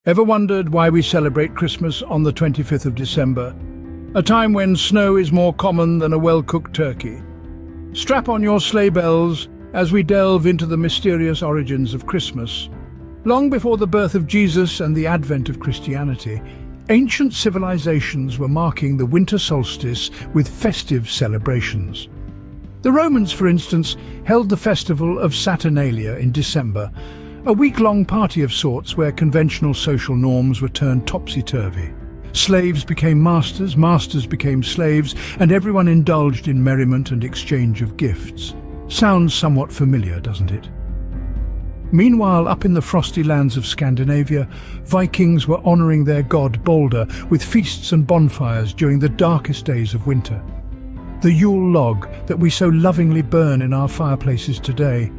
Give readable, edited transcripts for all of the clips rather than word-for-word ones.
Ever wondered why we celebrate Christmas on the 25th of December? A time when snow is more common than a well-cooked turkey. Strap on your sleigh bells as we delve into the mysterious origins of Christmas. Long before the birth of Jesus and the advent of Christianity, ancient civilizations were marking the winter solstice with festive celebrations. The Romans, for instance, held the festival of Saturnalia in December, a week-long party of sorts where conventional social norms were turned topsy-turvy. Slaves became masters, masters became slaves, and everyone indulged in merriment and exchange of gifts. Sounds somewhat familiar, doesn't it? Meanwhile, up in the frosty lands of Scandinavia, Vikings were honouring their god Balder with feasts and bonfires during the darkest days of winter. The Yule log that we so lovingly burn in our fireplaces today,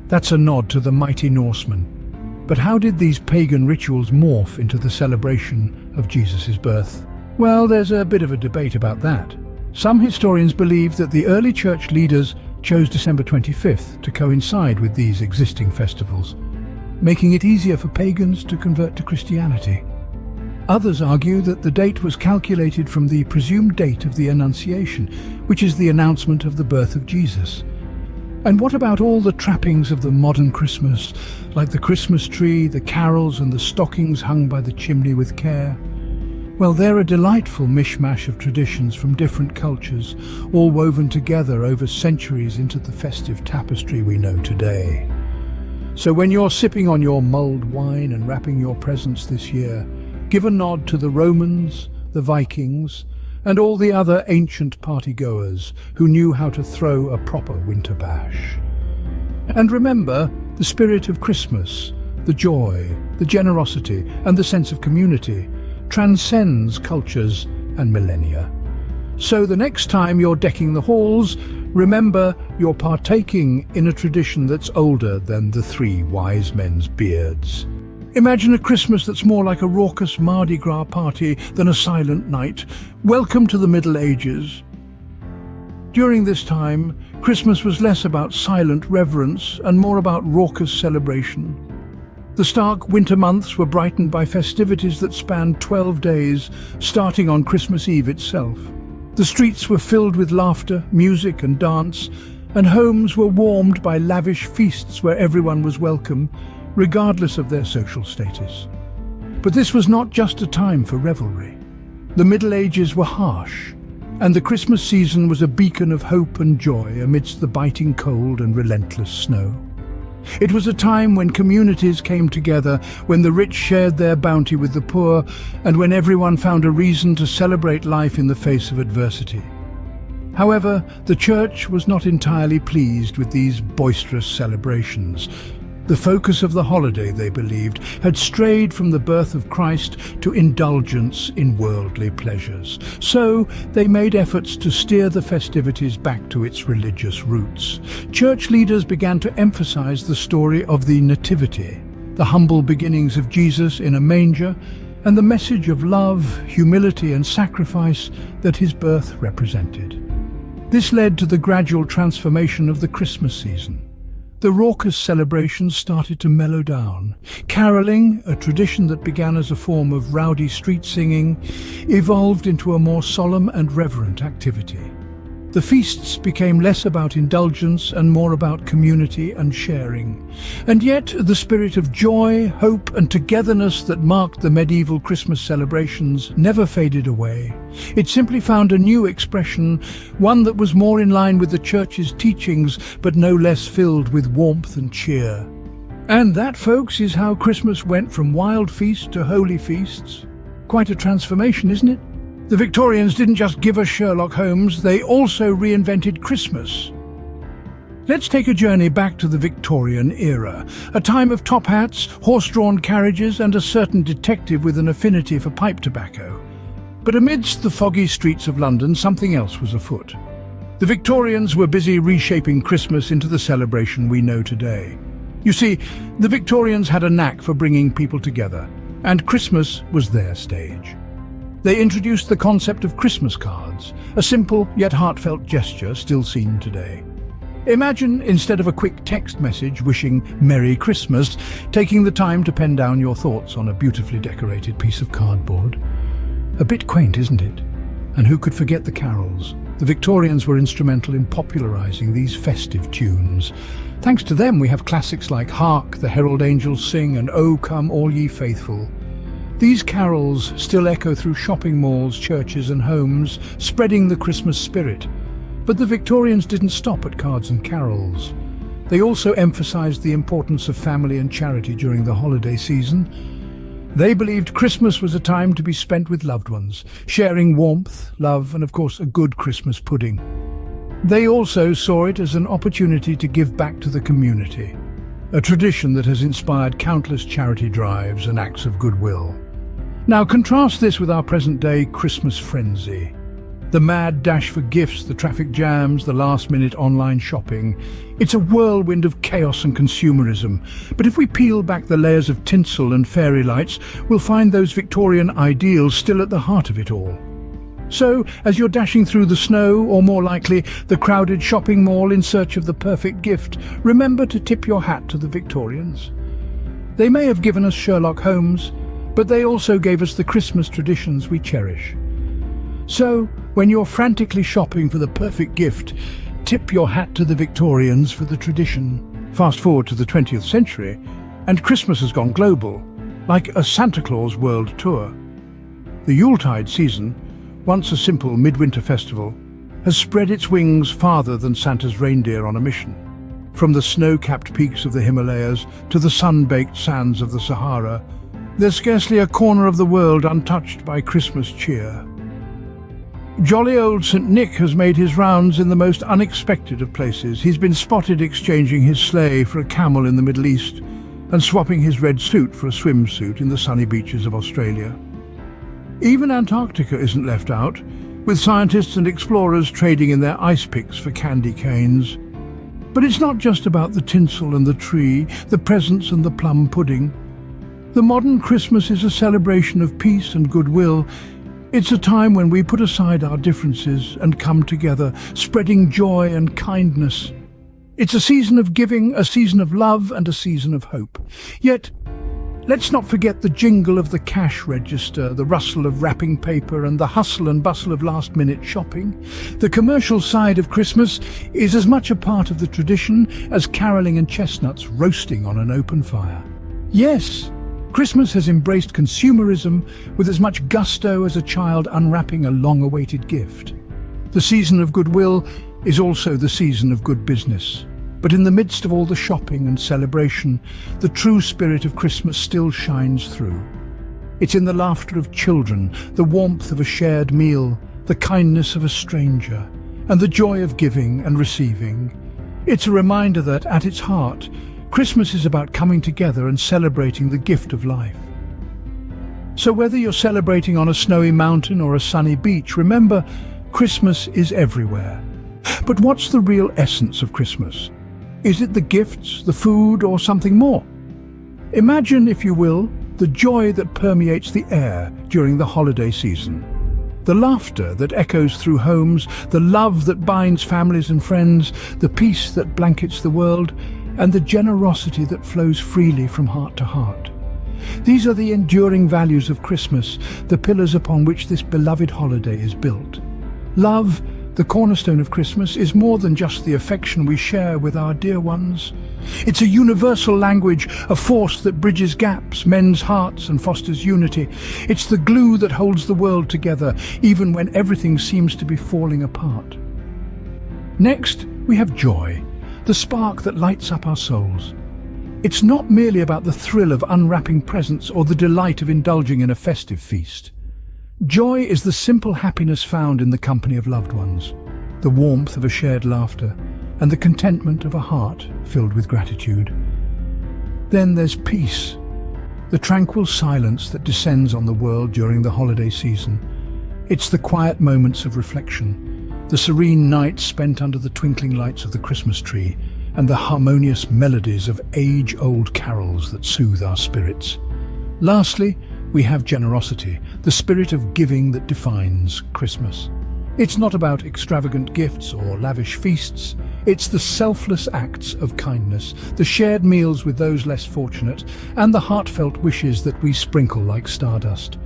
that's a nod to the mighty Norsemen. But how did these pagan rituals morph into the celebration of Jesus' birth? Well, there's a bit of a debate about that. Some historians believe that the early church leaders chose December 25th to coincide with these existing festivals, making it easier for pagans to convert to Christianity. Others argue that the date was calculated from the presumed date of the Annunciation, which is the announcement of the birth of Jesus. And what about all the trappings of the modern Christmas, like the Christmas tree, the carols and the stockings hung by the chimney with care? Well, they're a delightful mishmash of traditions from different cultures, all woven together over centuries into the festive tapestry we know today. So when you're sipping on your mulled wine and wrapping your presents this year, give a nod to the Romans, the Vikings, and all the other ancient partygoers who knew how to throw a proper winter bash. And remember, the spirit of Christmas, the joy, the generosity, and the sense of community transcends cultures and millennia. So the next time you're decking the halls, remember you're partaking in a tradition that's older than the three wise men's beards. Imagine a Christmas that's more like a raucous Mardi Gras party than a silent night. Welcome to the Middle Ages. During this time, Christmas was less about silent reverence and more about raucous celebration. The stark winter months were brightened by festivities that spanned 12 days, starting on Christmas Eve itself. The streets were filled with laughter, music and dance, and homes were warmed by lavish feasts where everyone was welcome, regardless of their social status. But this was not just a time for revelry. The Middle Ages were harsh, and the Christmas season was a beacon of hope and joy amidst the biting cold and relentless snow. It was a time when communities came together, when the rich shared their bounty with the poor, and when everyone found a reason to celebrate life in the face of adversity. However, the Church was not entirely pleased with these boisterous celebrations. The focus of the holiday, they believed, had strayed from the birth of Christ to indulgence in worldly pleasures. So they made efforts to steer the festivities back to its religious roots. Church leaders began to emphasize the story of the Nativity, the humble beginnings of Jesus in a manger, and the message of love, humility, and sacrifice that his birth represented. This led to the gradual transformation of the Christmas season. The raucous celebrations started to mellow down. Caroling, a tradition that began as a form of rowdy street singing, evolved into a more solemn and reverent activity. The feasts became less about indulgence and more about community and sharing. And yet, the spirit of joy, hope, and togetherness that marked the medieval Christmas celebrations never faded away. It simply found a new expression, one that was more in line with the Church's teachings, but no less filled with warmth and cheer. And that, folks, is how Christmas went from wild feast to holy feasts. Quite a transformation, isn't it? The Victorians didn't just give us Sherlock Holmes, they also reinvented Christmas. Let's take a journey back to the Victorian era, a time of top hats, horse-drawn carriages, and a certain detective with an affinity for pipe tobacco. But amidst the foggy streets of London, something else was afoot. The Victorians were busy reshaping Christmas into the celebration we know today. You see, the Victorians had a knack for bringing people together, and Christmas was their stage. They introduced the concept of Christmas cards, a simple yet heartfelt gesture still seen today. Imagine, instead of a quick text message wishing Merry Christmas, taking the time to pen down your thoughts on a beautifully decorated piece of cardboard. A bit quaint, isn't it? And who could forget the carols? The Victorians were instrumental in popularising these festive tunes. Thanks to them, we have classics like Hark, the Herald Angels Sing, and O Come All Ye Faithful. These carols still echo through shopping malls, churches and homes, spreading the Christmas spirit. But the Victorians didn't stop at cards and carols. They also emphasised the importance of family and charity during the holiday season. They believed Christmas was a time to be spent with loved ones, sharing warmth, love and of course a good Christmas pudding. They also saw it as an opportunity to give back to the community, a tradition that has inspired countless charity drives and acts of goodwill. Now contrast this with our present-day Christmas frenzy. The mad dash for gifts, the traffic jams, the last-minute online shopping. It's a whirlwind of chaos and consumerism. But if we peel back the layers of tinsel and fairy lights, we'll find those Victorian ideals still at the heart of it all. So, as you're dashing through the snow, or more likely, the crowded shopping mall in search of the perfect gift, remember to tip your hat to the Victorians. They may have given us Sherlock Holmes, but they also gave us the Christmas traditions we cherish. So, when you're frantically shopping for the perfect gift, tip your hat to the Victorians for the tradition. Fast forward to the 20th century, and Christmas has gone global, like a Santa Claus world tour. The Yuletide season, once a simple midwinter festival, has spread its wings farther than Santa's reindeer on a mission. From the snow-capped peaks of the Himalayas to the sun-baked sands of the Sahara, there's scarcely a corner of the world untouched by Christmas cheer. Jolly old St. Nick has made his rounds in the most unexpected of places. He's been spotted exchanging his sleigh for a camel in the Middle East and swapping his red suit for a swimsuit in the sunny beaches of Australia. Even Antarctica isn't left out, with scientists and explorers trading in their ice picks for candy canes. But it's not just about the tinsel and the tree, the presents and the plum pudding. The modern Christmas is a celebration of peace and goodwill. It's a time when we put aside our differences and come together, spreading joy and kindness. It's a season of giving, a season of love and a season of hope. Yet, let's not forget the jingle of the cash register, the rustle of wrapping paper and the hustle and bustle of last-minute shopping. The commercial side of Christmas is as much a part of the tradition as caroling and chestnuts roasting on an open fire. Yes, Christmas has embraced consumerism with as much gusto as a child unwrapping a long-awaited gift. The season of goodwill is also the season of good business. But in the midst of all the shopping and celebration, the true spirit of Christmas still shines through. It's in the laughter of children, the warmth of a shared meal, the kindness of a stranger, and the joy of giving and receiving. It's a reminder that, at its heart, Christmas is about coming together and celebrating the gift of life. So whether you're celebrating on a snowy mountain or a sunny beach, remember, Christmas is everywhere. But what's the real essence of Christmas? Is it the gifts, the food, or something more? Imagine, if you will, the joy that permeates the air during the holiday season. The laughter that echoes through homes, the love that binds families and friends, the peace that blankets the world, and the generosity that flows freely from heart to heart. These are the enduring values of Christmas, the pillars upon which this beloved holiday is built. Love, the cornerstone of Christmas, is more than just the affection we share with our dear ones. It's a universal language, a force that bridges gaps, mends hearts and fosters unity. It's the glue that holds the world together, even when everything seems to be falling apart. Next, we have joy, the spark that lights up our souls. It's not merely about the thrill of unwrapping presents or the delight of indulging in a festive feast. Joy is the simple happiness found in the company of loved ones, the warmth of a shared laughter, and the contentment of a heart filled with gratitude. Then there's peace, the tranquil silence that descends on the world during the holiday season. It's the quiet moments of reflection, the serene nights spent under the twinkling lights of the Christmas tree, and the harmonious melodies of age-old carols that soothe our spirits. Lastly, we have generosity, the spirit of giving that defines Christmas. It's not about extravagant gifts or lavish feasts. It's the selfless acts of kindness, the shared meals with those less fortunate, and the heartfelt wishes that we sprinkle like stardust.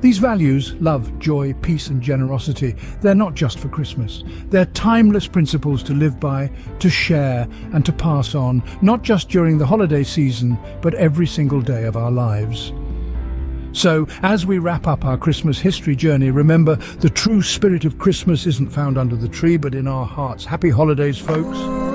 These values, love, joy, peace and generosity, they're not just for Christmas. They're timeless principles to live by, to share and to pass on, not just during the holiday season, but every single day of our lives. So, as we wrap up our Christmas history journey, remember, the true spirit of Christmas isn't found under the tree, but in our hearts. Happy holidays, folks.